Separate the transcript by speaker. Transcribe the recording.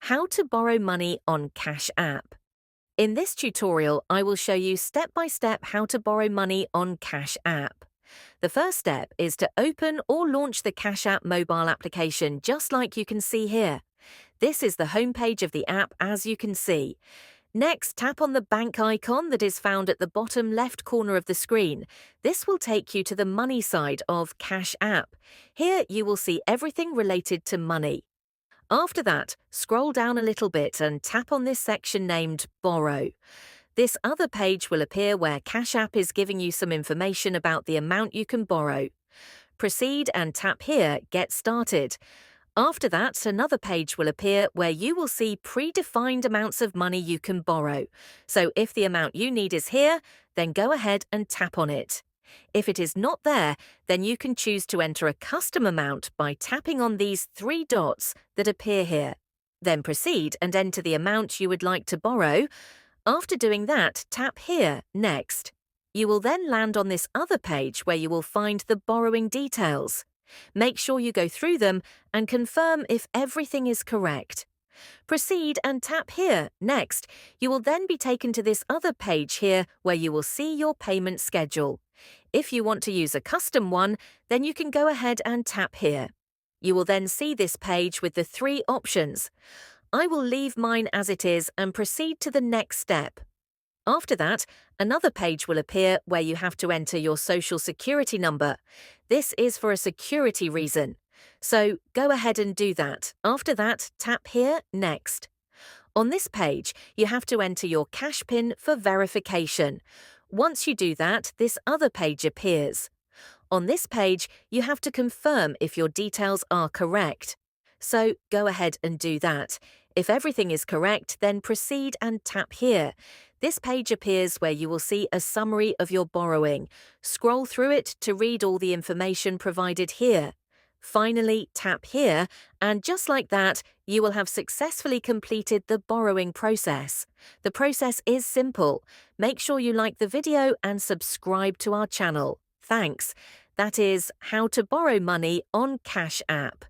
Speaker 1: How to borrow money on Cash App. In this tutorial, I will show you step-by-step how to borrow money on Cash App. The first step is to open or launch the Cash App mobile application just like you can see here. This is the homepage of the app as you can see. Next, tap on the bank icon that is found at the bottom left corner of the screen. This will take you to the money side of Cash App. Here you will see everything related to money. After that, scroll down a little bit and tap on this section named Borrow. This other page will appear where Cash App is giving you some information about the amount you can borrow. Proceed and tap here, Get Started. After that, another page will appear where you will see predefined amounts of money you can borrow. So if the amount you need is here, then go ahead and tap on it. If it is not there, then you can choose to enter a custom amount by tapping on these three dots that appear here. Then proceed and enter the amount you would like to borrow. After doing that, tap here, Next. You will then land on this other page where you will find the borrowing details. Make sure you go through them and confirm if everything is correct. Proceed and tap here, Next. You will then be taken to this other page here where you will see your payment schedule. If you want to use a custom one, then you can go ahead and tap here. You will then see this page with the three options. I will leave mine as it is and proceed to the next step. After that, another page will appear where you have to enter your social security number. This is for a security reason. So go ahead and do that. After that, tap here, Next. On this page, you have to enter your cash PIN for verification. Once you do that, this other page appears. On this page, you have to confirm if your details are correct. So go ahead and do that. If everything is correct, then proceed and tap here. This page appears where you will see a summary of your borrowing. Scroll through it to read all the information provided here. Finally, tap here, and just like that, you will have successfully completed the borrowing process. The process is simple. Make sure you like the video and subscribe to our channel. Thanks. That is how to borrow money on Cash App.